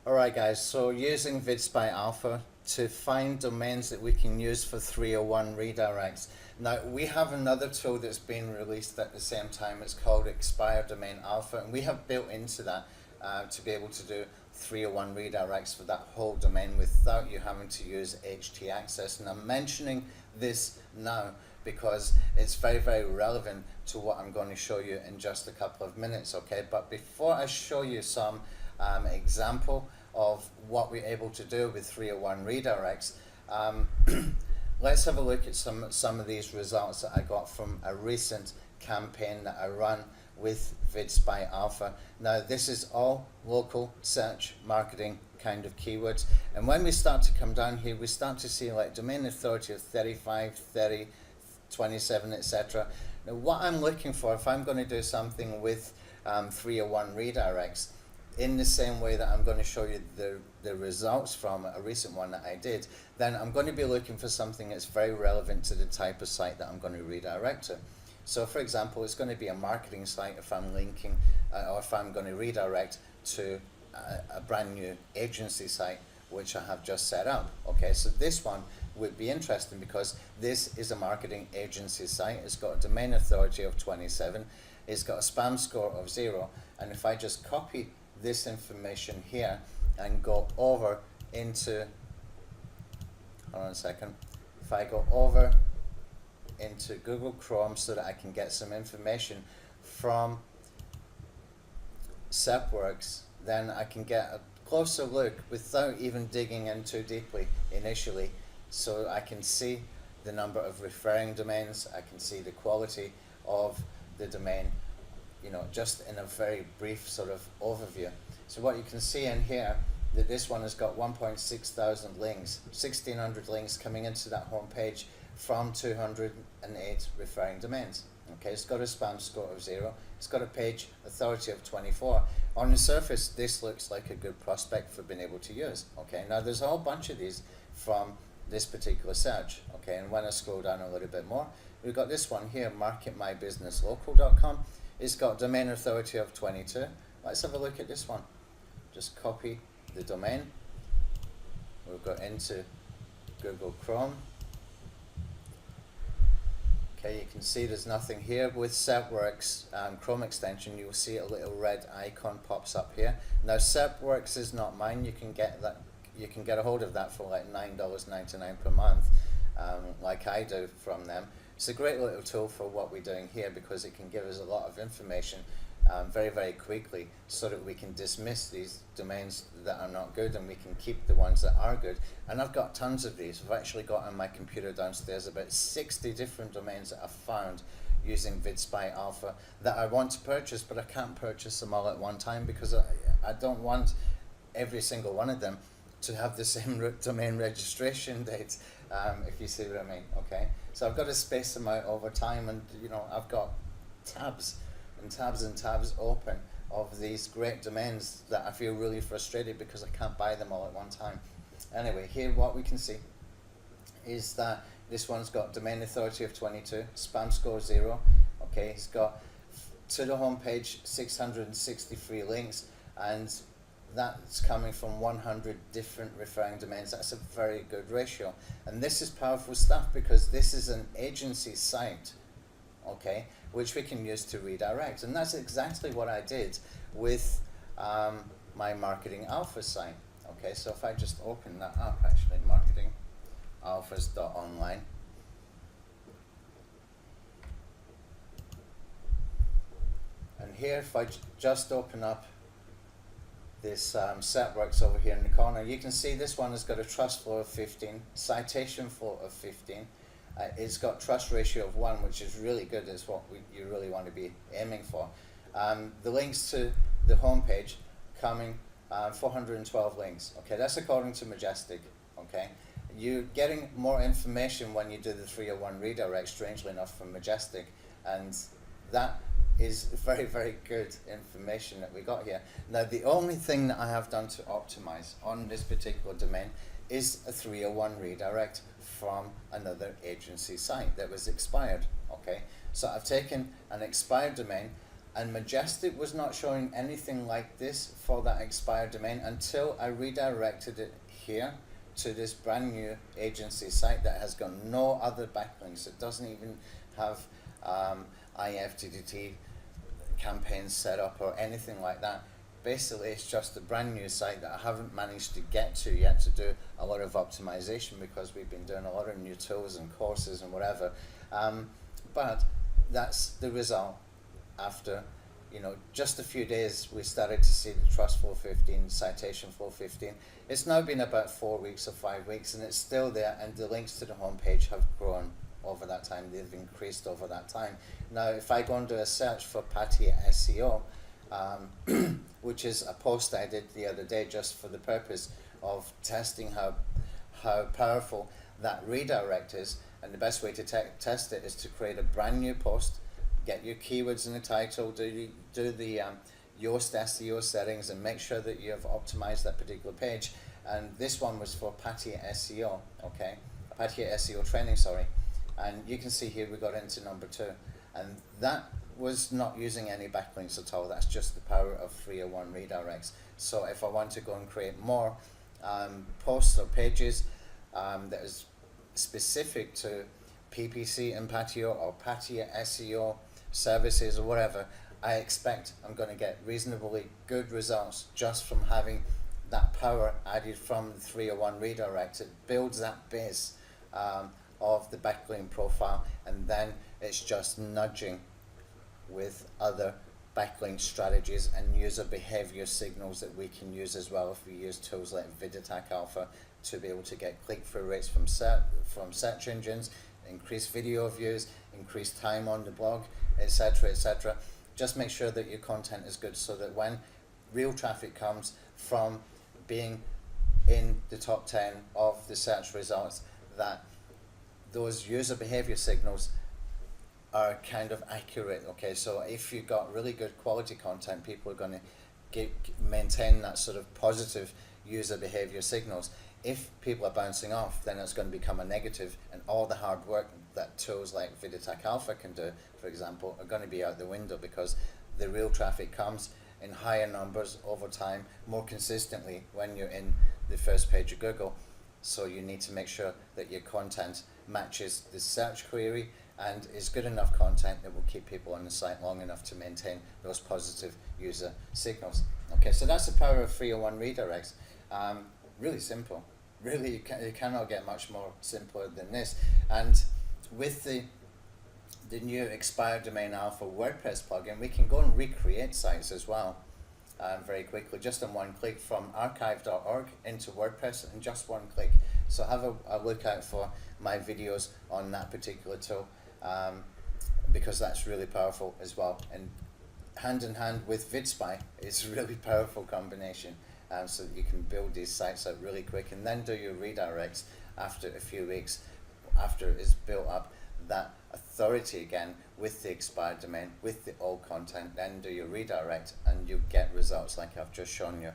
Alright guys, so using VidSpy Alpha to find domains that we can use for 301 redirects. Now we have another tool that's been released at the same time. It's called Expire Domain Alpha, and we have built into that to be able to do 301 redirects for that whole domain without you having to use htaccess. And I'm mentioning this now because it's very, very relevant to what I'm going to show you in just a couple of minutes, okay? But before I show you some example of what we're able to do with 301 redirects, let's have a look at some of these results that I got from a recent campaign that I run with VidSpy Alpha. Now this is all local search marketing kind of keywords, and when we start to come down here, we start to see like domain authority of 35, 30, 27, etc. Now what I'm looking for, if I'm going to do something with 301 redirects, in the same way that I'm going to show you the results from a recent one that I did, then I'm going to be looking for something that's very relevant to the type of site that I'm going to redirect to. So for example, it's going to be a marketing site if I'm linking or if I'm going to redirect to a brand new agency site which I have just set up. Okay, so this one would be interesting because this is a marketing agency site. It's got a domain authority of 27, it's got a spam score of 0, and if I just copy this information here and go over into, hold on a second, if I go over into Google Chrome so that I can get some information from SEPworks, then I can get a closer look without even digging in too deeply initially, so I can see the number of referring domains, I can see the quality of the domain, you know, just in a very brief sort of overview. So what you can see in here, that this one has got 1.6 thousand links, 1,600 links coming into that home page from 208 referring domains. Okay, it's got a spam score of 0, it's got a page authority of 24. On the surface, this looks like a good prospect for being able to use. Okay, now there's a whole bunch of these from this particular search. Okay, and when I scroll down a little bit more, we've got this one here, marketmybusinesslocal.com. It's got domain authority of 22. Let's have a look at this one. Just copy the domain. We'll go into Google Chrome. Okay, you can see there's nothing here. With SEPworks Chrome extension, you'll see a little red icon pops up here. Now SEPworks is not mine. You can get that. You can get a hold of that for like $9.99 per month, like I do from them. It's a great little tool for what we're doing here because it can give us a lot of information very, very quickly, so that we can dismiss these domains that are not good and we can keep the ones that are good. And I've got tons of these. I've actually got on my computer downstairs about 60 different domains that I've found using VidSpy Alpha that I want to purchase, but I can't purchase them all at one time because I don't want every single one of them to have the same domain registration date, if you see what I mean. Okay, so I've got to space them out over time, and you know, I've got tabs and tabs and tabs open of these great domains that I feel really frustrated because I can't buy them all at one time. Anyway, here what we can see is that this one's got domain authority of 22, spam score 0. Okay, it's got to the home page 663 links, and that's coming from 100 different referring domains. That's a very good ratio, and this is powerful stuff because this is an agency site, okay, which we can use to redirect, and that's exactly what I did with my marketing alpha site. Okay, so if I just open that up, actually, marketingalphas.online, and here if I just open up this SEPworks over here in the corner, you can see this one has got a trust flow of 15, citation flow of 15. It's got trust ratio of 1, which is really good, is what you really want to be aiming for. The links to the home page coming 412 links. Okay, that's according to Majestic. Okay, you're getting more information when you do the 301 redirect, strangely enough, from Majestic, and that is very, very good information that we got here. Now the only thing that I have done to optimize on this particular domain is a 301 redirect from another agency site that was expired. Okay, so I've taken an expired domain, And Majestic was not showing anything like this for that expired domain until I redirected it here to this brand new agency site that has got no other backlinks. It doesn't even have IFTTT campaigns set up or anything like that. Basically, it's just a brand new site that I haven't managed to get to yet to do a lot of optimization, because we've been doing a lot of new tools and courses and whatever. But that's the result after, you know, just a few days. We started to see the trust flow 15, citation flow 15. It's now been about 4 weeks or 5 weeks, and it's still there, and the links to the homepage have grown over that time. They've increased over that time. Now, if I go and do a search for Patia SEO, which is a post I did the other day just for the purpose of testing how powerful that redirect is, and the best way to test it is to create a brand new post, get your keywords in the title, do the Yoast SEO settings, and make sure that you have optimized that particular page. And this one was for Patia SEO, okay, Patia SEO training, sorry. And you can see here we got into number 2, and that was not using any backlinks at all. That's just the power of 301 redirects. So if I want to go and create more posts or pages that is specific to PPC and Patio or Patia SEO services or whatever, I expect I'm going to get reasonably good results just from having that power added from the 301 redirect. It builds that base of the backlink profile, and then it's just nudging with other backlink strategies and user behavior signals that we can use as well if we use tools like VidAttack Alpha to be able to get click-through rates from search engines, increase video views, increase time on the blog, etc., etc. Just make sure that your content is good, so that when real traffic comes from being in the top 10 of the search results, that those user behavior signals are kind of accurate. Okay, so if you've got really good quality content, people are going to maintain that sort of positive user behavior signals. If people are bouncing off, then it's going to become a negative, and all the hard work that tools like VidAttack Alpha can do, for example, are going to be out the window, because the real traffic comes in higher numbers over time, more consistently when you're in the first page of Google. So you need to make sure that your content matches the search query and is good enough content that will keep people on the site long enough to maintain those positive user signals. Okay, so that's the power of 301 redirects. Really simple. Really, you cannot get much more simpler than this. And with the new expired domain alpha WordPress plugin, we can go and recreate sites as well very quickly, just in one click from archive.org into WordPress in just one click. So have a look out for my videos on that particular tool, because that's really powerful as well. And hand in hand with VidSpy, it's a really powerful combination, so that you can build these sites out really quick and then do your redirects after a few weeks, after it's built up that authority again with the expired domain, with the old content, then do your redirect, and you get results like I've just shown you.